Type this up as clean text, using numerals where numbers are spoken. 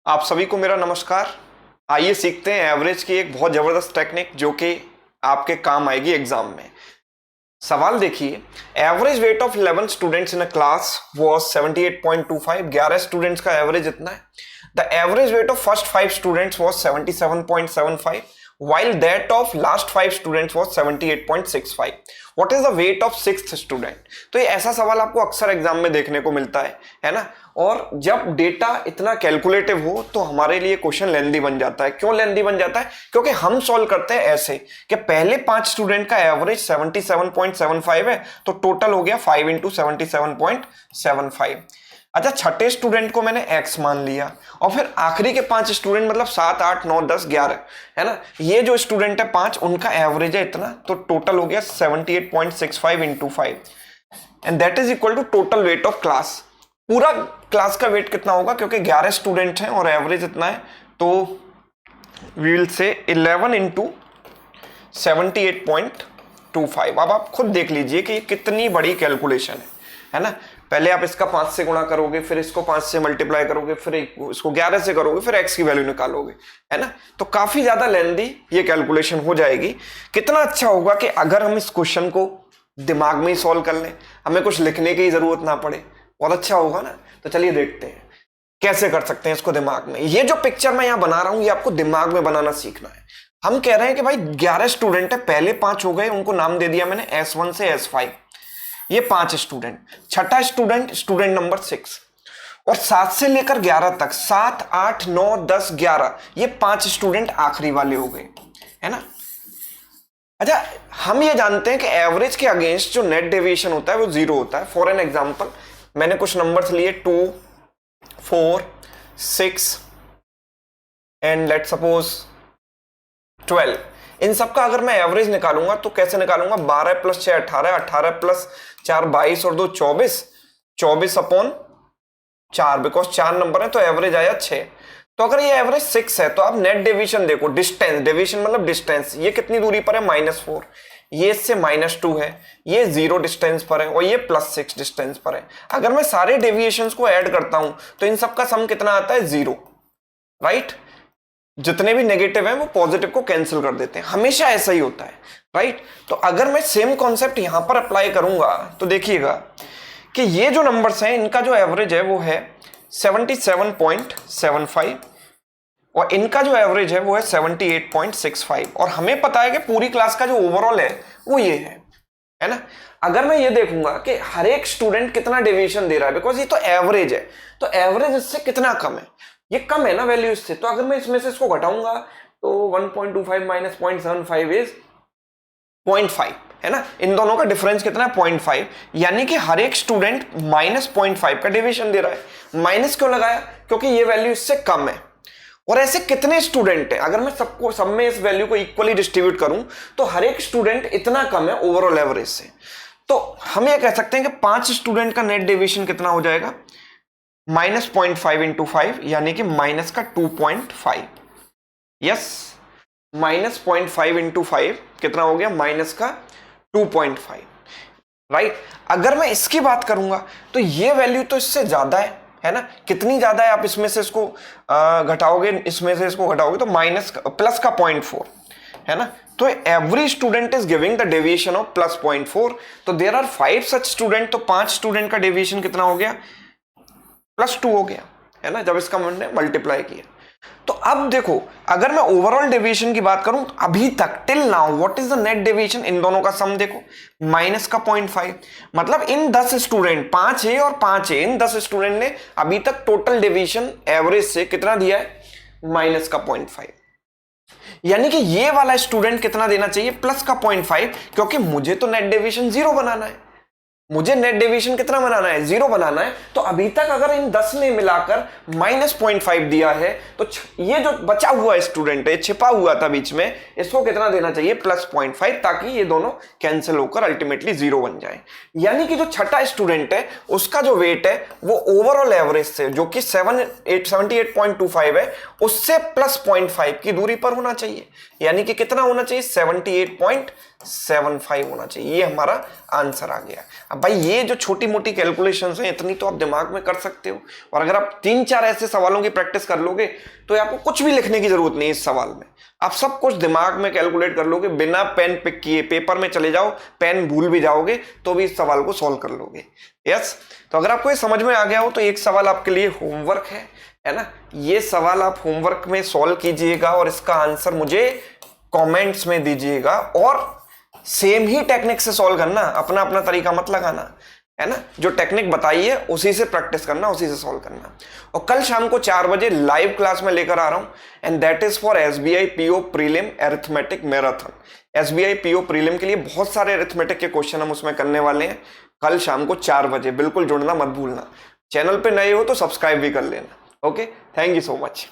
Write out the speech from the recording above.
आप सभी को मेरा नमस्कार। आइए सीखते हैं एवरेज की एक बहुत जबरदस्त टेक्निक जो कि आपके काम आएगी एग्जाम में। सवाल देखिए, average weight of 11 students in a class was 78.25। 11 students का एवरेज इतना है। The average weight of first 5 students was 77.75 while that of last 5 students was 78.65. What is the weight of sixth student? तो ये ऐसा सवाल आपको अक्सर एग्जाम में देखने को मिलता है ना। और जब डेटा इतना कैलकुलेटिव हो तो हमारे लिए क्वेश्चन लेंदी बन जाता है। क्यों लेंदी बन जाता है? क्योंकि हम सॉल्व करते हैं ऐसे कि पहले 5 स्टूडेंट का एवरेज 77.75 है, तो टोटल हो गया 5 इंटू 77.75। अच्छा, छठे स्टूडेंट को मैंने x मान लिया और फिर आखिरी के 5 स्टूडेंट मतलब 7, 8, 9, 10, 11 है ना। ये जो स्टूडेंट है 5, उनका एवरेज है इतना, तो टोटल हो गया 78.65 into 5 and that is equal to total weight of class. पूरा क्लास का वेट कितना होगा? क्योंकि 11 स्टूडेंट हैं और एवरेज इतना है, तो वी विल से 11 इंटू 78.25। अब आप खुद देख लीजिए कि ये कितनी बड़ी कैलकुलेशन है ना। पहले आप इसका 5 से गुणा करोगे, फिर इसको 5 से मल्टीप्लाई करोगे, फिर इसको 11 से करोगे, फिर x की वैल्यू निकालोगे, है ना। तो काफी ज्यादा लेंदी ये कैलकुलेशन हो जाएगी। कितना अच्छा होगा कि अगर हम इस क्वेश्चन को दिमाग में ही सॉल्व कर लें, हमें कुछ लिखने की जरूरत ना पड़े। बहुत अच्छा होगा ना। तो चलिए देखते हैं कैसे कर सकते हैं इसको दिमाग में। ये जो पिक्चर मैं यहां बना रहा हूं, ये आपको दिमाग में बनाना सीखना है। हम कह रहे हैं कि भाई 11 स्टूडेंट है, पहले 5 हो गए, उनको नाम दे दिया मैंने S1 से S5। ये 5 स्टूडेंट, छठा स्टूडेंट स्टूडेंट नंबर 6, और 7 से लेकर 11 तक 7, 8, 9, 10, 11 ये 5 स्टूडेंट आखिरी वाले हो गए, है ना। अच्छा, हम ये जानते हैं कि एवरेज के अगेंस्ट जो नेट डेविएशन होता है वो 0 होता है। फॉर एन एग्जांपल मैंने कुछ नंबर्स लिए 2, 4, 6 एंड लेट सपोज 12। इन सबका अगर मैं एवरेज निकालूंगा तो कैसे निकालूंगा? 12 प्लस 6 18, 18 प्लस 4 22 और 2 24, 24 अपॉन 4, बिकॉज 4 नंबर है तो एवरेज आया 6। तो अगर ये एवरेज 6 है तो आप नेट डेविएशन देखो, डिस्टेंस, डेविएशन मतलब डिस्टेंस, ये कितनी दूरी पर है? -4। ये इससे -2 है, ये 0 डिस्टेंस पर है और ये +6 डिस्टेंस पर है। अगर मैं सारे डेविएशंस को ऐड करता हूं तो इन सबका सम कितना आता है? 0, राइट। जितने भी नेगेटिव हैं वो पॉजिटिव को कैंसिल कर देते हैं, हमेशा ऐसा ही होता है, राइट। तो अगर मैं सेम कॉन्सेप्ट यहां पर अप्लाई करूंगा तो देखिएगा कि ये जो नंबर्स हैं इनका जो एवरेज है वो है 77.75 और इनका जो एवरेज है वो है 78.65 और हमें पता है कि पूरी क्लास का जो ओवरऑल है वो ये है ना। अगर मैं ये देखूंगा कि हर एक स्टूडेंट कितना डेविएशन दे रहा है, बिकॉज ये तो एवरेज है, तो एवरेज इससे कितना कम है? ये कम है ना वैल्यू इससे। तो अगर मैं इसमें से इसको घटाऊंगा तो 1.25 माइनस 0.75 इज 0.5, है ना। इन दोनों का डिफरेंस कितना है? 0.5, यानी कि हर एक स्टूडेंट -0.5 का डेविएशन दे रहा है। माइनस क्यों लगाया? क्योंकि ये वैल्यू इससे कम है। और ऐसे कितने स्टूडेंट हैं? अगर मैं सबको सब में इस वैल्यू को इक्वली डिस्ट्रीब्यूट करूं तो हर एक स्टूडेंट इतना कम है ओवरऑल एवरेज से। तो हम ये कह सकते हैं कि 5 स्टूडेंट का नेट डेविएशन कितना हो जाएगा? -0.5 इंटू 5, यानी कि माइनस का 2.5। यस, -0.5 इंटू 5 कितना हो गया? माइनस का 2.5, राइट। अगर मैं इसकी बात करूंगा तो ये वैल्यू तो इससे ज्यादा है ना। कितनी ज्यादा है? आप इसमें से इसको घटाओगे, इसमें से इसको घटाओगे तो प्लस का 0.4, है ना। तो every student is giving the deviation of +0.4। तो देयर आर 5 सच स्टूडेंट, तो 5 स्टूडेंट का डेविएशन कितना हो गया? +2 हो गया, है ना, जब इसका मैंने मल्टीप्लाई किया। तो अब देखो, अगर मैं ओवरऑल डेविएशन की बात करूं तो अभी तक till now what is the net deviation? इन दोनों का सम देखो, माइनस का 0.5, मतलब इन 10 स्टूडेंट, 5 है और 5 है, इन 10 स्टूडेंट ने अभी तक टोटल डेविएशन एवरेज से कितना दिया है? माइनस का 0.5। यानी कि ये वाला स्टूडेंट कितना देना चाहिए? प्लस का 0.5, क्योंकि मुझे तो नेट डेविएशन 0 बनाना है। मुझे नेट डेविएशन कितना बनाना है? 0 बनाना है। तो अभी तक अगर इन 10 ने मिलाकर -0.5 दिया है तो ये जो बचा हुआ स्टूडेंट है, छिपा हुआ था बीच में, इसको कितना देना चाहिए? +0.5, ताकि ये दोनों कैंसिल होकर अल्टीमेटली 0 बन जाए। यानी कि जो छठा स्टूडेंट है उसका जो वेट है वो ओवरऑल एवरेज से, जो कि 78.25 है, उससे +0.5 की दूरी पर होना चाहिए। यानी कि कितना होना चाहिए, 78.75 होना चाहिए। ये हमारा आंसर आ गया। अब भाई ये जो छोटी मोटी कैलकुलेशंस हैं इतनी तो आप दिमाग में कर सकते हो, और अगर आप 3-4 ऐसे सवालों की प्रैक्टिस कर लोगे तो आपको कुछ भी लिखने की जरूरत नहीं है इस सवाल में। आप सब कुछ दिमाग में कैलकुलेट कर लोगे, बिना पेन पिक किए पेपर में चले जाओ, पेन भूल भी जाओगे तो भी इस सवाल को सॉल्व कर लोगे। यस, तो अगर आपको ये समझ में आ गया हो तो एक सवाल आपके लिए होमवर्क है ना, ये सवाल आप होमवर्क में सॉल्व कीजिएगा और इसका आंसर मुझे कमेंट्स में दीजिएगा, और सेम ही टेक्निक से सॉल्व करना, अपना अपना तरीका मत लगाना, है ना। जो टेक्निक बताई है उसी से प्रैक्टिस करना, उसी से सॉल्व करना। और कल शाम को 4 बजे लाइव क्लास में लेकर आ रहा हूं, and that is for SBI PO prelim arithmetic marathon. SBI PO prelim के लिए बहुत सारे अरिथमेटिक के क्वेश्चन हम उसमें करने वाले हैं कल शाम को 4 बजे। बिल्कुल जुड़ना मत भूलना। चैनल पे नए हो तो सब्सक्राइब भी कर लेना। Okay, thank you so much.